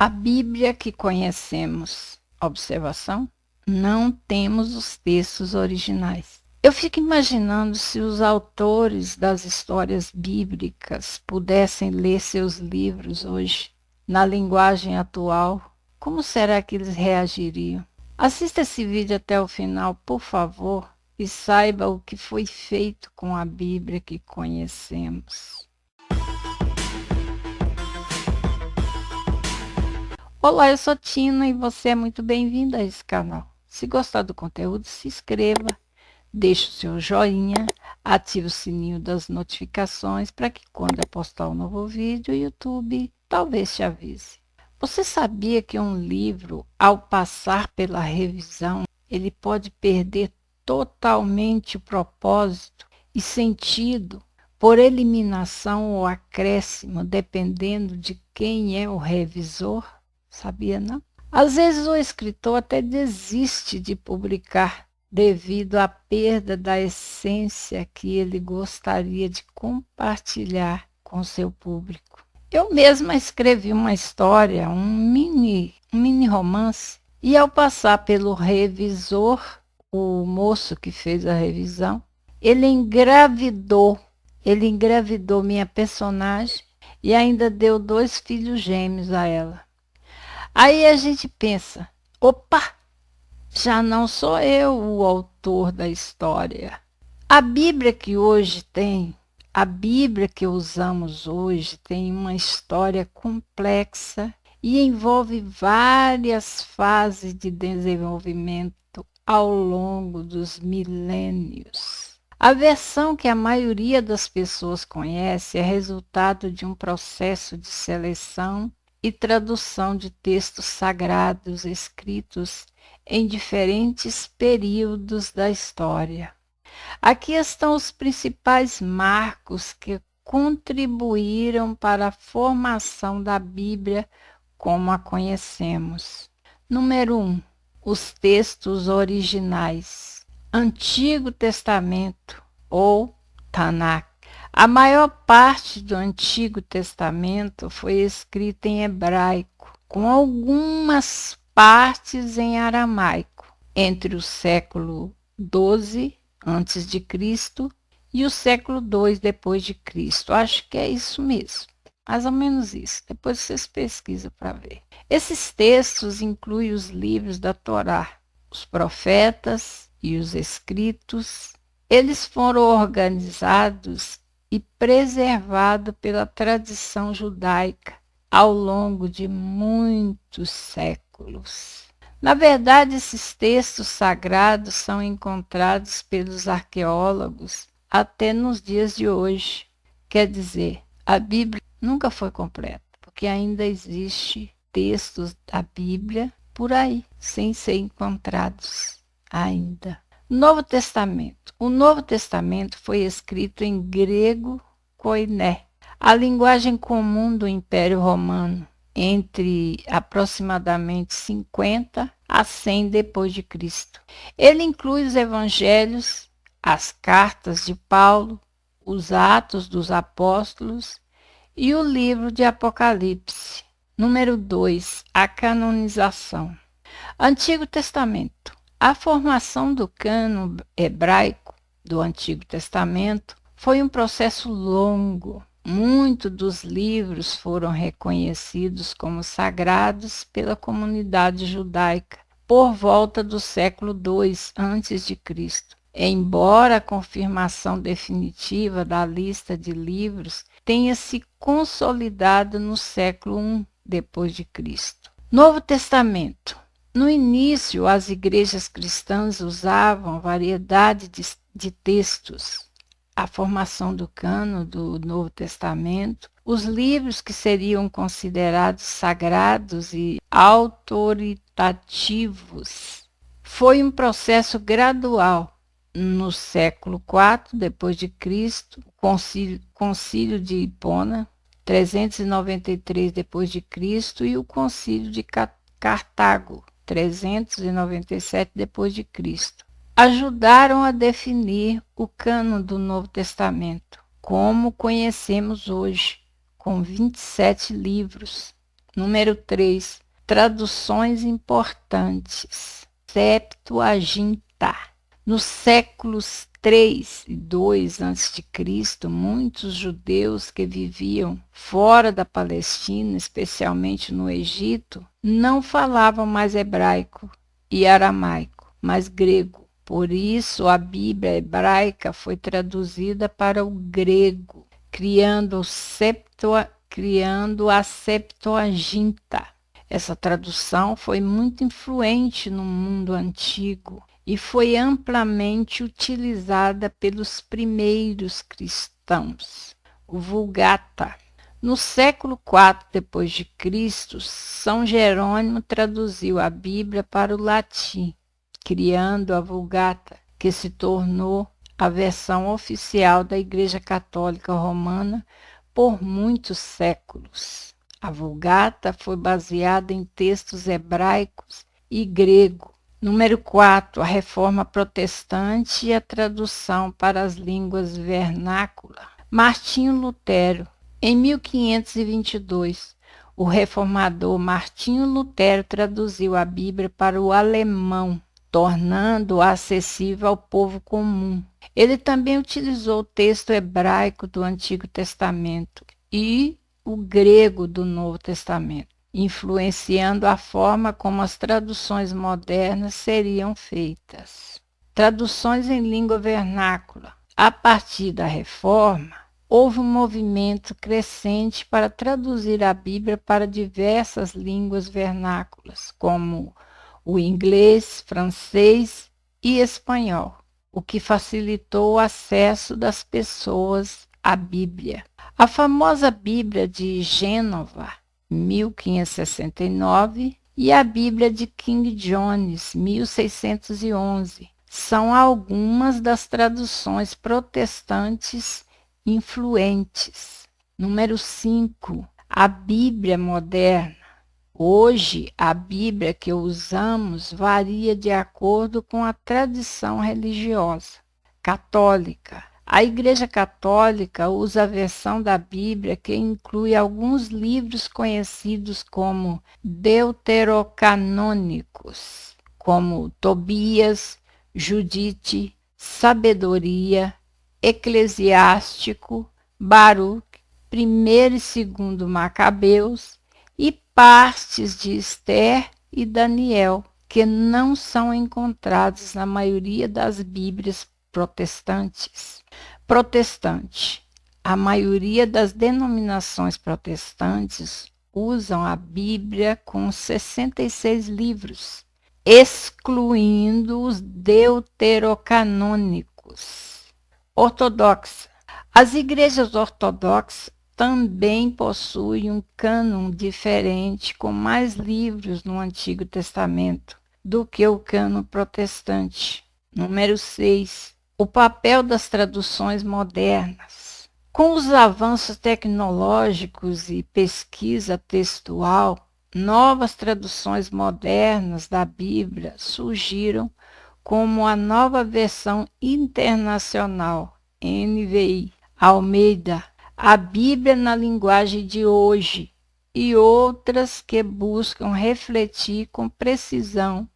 A Bíblia que conhecemos, observação, não temos os textos originais. Eu fico imaginando se os autores das histórias bíblicas pudessem ler seus livros hoje, na linguagem atual, como será que eles reagiriam? Assista esse vídeo até o final, por favor, e saiba o que foi feito com a Bíblia que conhecemos. Olá, eu sou Tina e você é muito bem-vindo a esse canal. Se gostar do conteúdo, se inscreva, deixe o seu joinha, ative o sininho das notificações para que quando eu postar um novo vídeo, o YouTube talvez te avise. Você sabia que um livro, ao passar pela revisão, ele pode perder totalmente o propósito e sentido por eliminação ou acréscimo, dependendo de quem é o revisor? Sabia, não? Às vezes o escritor até desiste de publicar devido à perda da essência que ele gostaria de compartilhar com seu público. Eu mesma escrevi uma história, um mini romance, e ao passar pelo revisor, o moço que fez a revisão, ele engravidou minha personagem e ainda deu 2 filhos gêmeos a ela. Aí a gente pensa, opa, já não sou eu o autor da história. A Bíblia que hoje tem, a Bíblia que usamos hoje tem uma história complexa e envolve várias fases de desenvolvimento ao longo dos milênios. A versão que a maioria das pessoas conhece é resultado de um processo de seleção e tradução de textos sagrados escritos em diferentes períodos da história. Aqui estão os principais marcos que contribuíram para a formação da Bíblia como a conhecemos. Número 1. Os textos originais. Antigo Testamento ou Tanakh. A maior parte do Antigo Testamento foi escrita em hebraico, com algumas partes em aramaico, entre o século XII a.C. e o século II depois de Cristo. Acho que é isso mesmo, mais ou menos isso. Depois vocês pesquisam para ver. Esses textos incluem os livros da Torá, os profetas e os escritos. Eles foram organizados e preservado pela tradição judaica ao longo de muitos séculos. Na verdade, esses textos sagrados são encontrados pelos arqueólogos até nos dias de hoje. Quer dizer, a Bíblia nunca foi completa, porque ainda existe textos da Bíblia por aí, sem ser encontrados ainda. Novo Testamento. O Novo Testamento foi escrito em grego koiné, a linguagem comum do Império Romano, entre aproximadamente 50 a 100 depois de Cristo. Ele inclui os evangelhos, as cartas de Paulo, os Atos dos Apóstolos e o livro de Apocalipse. Número 2. A canonização. Antigo Testamento. A formação do cânon hebraico do Antigo Testamento foi um processo longo. Muitos dos livros foram reconhecidos como sagrados pela comunidade judaica por volta do século II a.C. Embora a confirmação definitiva da lista de livros tenha se consolidado no século I depois de Cristo. Novo Testamento. No início, as igrejas cristãs usavam variedade de textos. A formação do cânon do Novo Testamento, os livros que seriam considerados sagrados e autoritativos. Foi um processo gradual. No século IV depois de Cristo, concílio de Hipona, 393 depois de Cristo, e o concílio de Cartago, 397 depois de Cristo, ajudaram a definir o cânon do Novo Testamento, como conhecemos hoje, com 27 livros. Número 3, traduções importantes. Septuaginta. Nos séculos 3 e 2 a.C., muitos judeus que viviam fora da Palestina, especialmente no Egito, não falavam mais hebraico e aramaico, mas grego. Por isso, a Bíblia hebraica foi traduzida para o grego, criando a Septuaginta. Essa tradução foi muito influente no mundo antigo e foi amplamente utilizada pelos primeiros cristãos. O Vulgata. No século IV d.C., São Jerônimo traduziu a Bíblia para o latim, criando a Vulgata, que se tornou a versão oficial da Igreja Católica Romana por muitos séculos. A Vulgata foi baseada em textos hebraicos e grego. Número 4, a Reforma Protestante e a tradução para as línguas vernáculas. Martinho Lutero. Em 1522, o reformador Martinho Lutero traduziu a Bíblia para o alemão, tornando-a acessível ao povo comum. Ele também utilizou o texto hebraico do Antigo Testamento e o grego do Novo Testamento, influenciando a forma como as traduções modernas seriam feitas. Traduções em língua vernácula. A partir da Reforma, houve um movimento crescente para traduzir a Bíblia para diversas línguas vernáculas, como o inglês, francês e espanhol, o que facilitou o acesso das pessoas à Bíblia. A famosa Bíblia de Gênova, 1569, e a Bíblia de King James, 1611, são algumas das traduções protestantes influentes. Número 5, a Bíblia moderna. Hoje, a Bíblia que usamos varia de acordo com a tradição religiosa. Católica. A Igreja Católica usa a versão da Bíblia que inclui alguns livros conhecidos como deuterocanônicos, como Tobias, Judite, Sabedoria, Eclesiástico, Baruque, 1º e 2º Macabeus e partes de Esther e Daniel, que não são encontrados na maioria das Bíblias protestantes. Protestante. A maioria das denominações protestantes usam a Bíblia com 66 livros, excluindo os deuterocanônicos. Ortodoxa. As igrejas ortodoxas também possuem um cânon diferente, com mais livros no Antigo Testamento do que o cânon protestante. Número 6. O papel das traduções modernas. Com os avanços tecnológicos e pesquisa textual, novas traduções modernas da Bíblia surgiram, como a nova versão internacional, NVI, Almeida, a Bíblia na linguagem de hoje, e outras que buscam refletir com precisão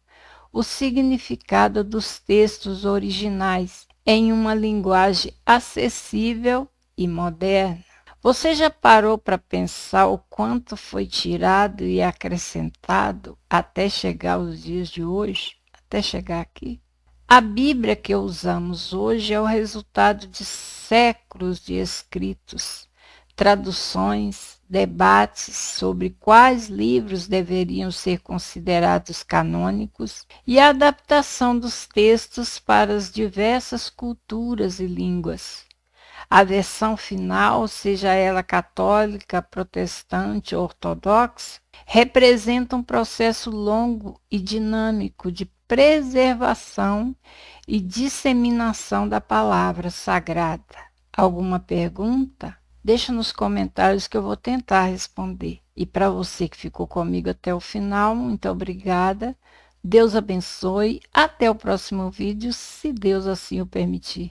o significado dos textos originais em uma linguagem acessível e moderna. Você já parou para pensar o quanto foi tirado e acrescentado até chegar aos dias de hoje? Até chegar aqui? A Bíblia que usamos hoje é o resultado de séculos de escritos, traduções, debates sobre quais livros deveriam ser considerados canônicos e a adaptação dos textos para as diversas culturas e línguas. A versão final, seja ela católica, protestante ou ortodoxa, representa um processo longo e dinâmico de preservação e disseminação da palavra sagrada. Alguma pergunta? Deixa nos comentários que eu vou tentar responder. E para você que ficou comigo até o final, muito obrigada. Deus abençoe. Até o próximo vídeo, se Deus assim o permitir.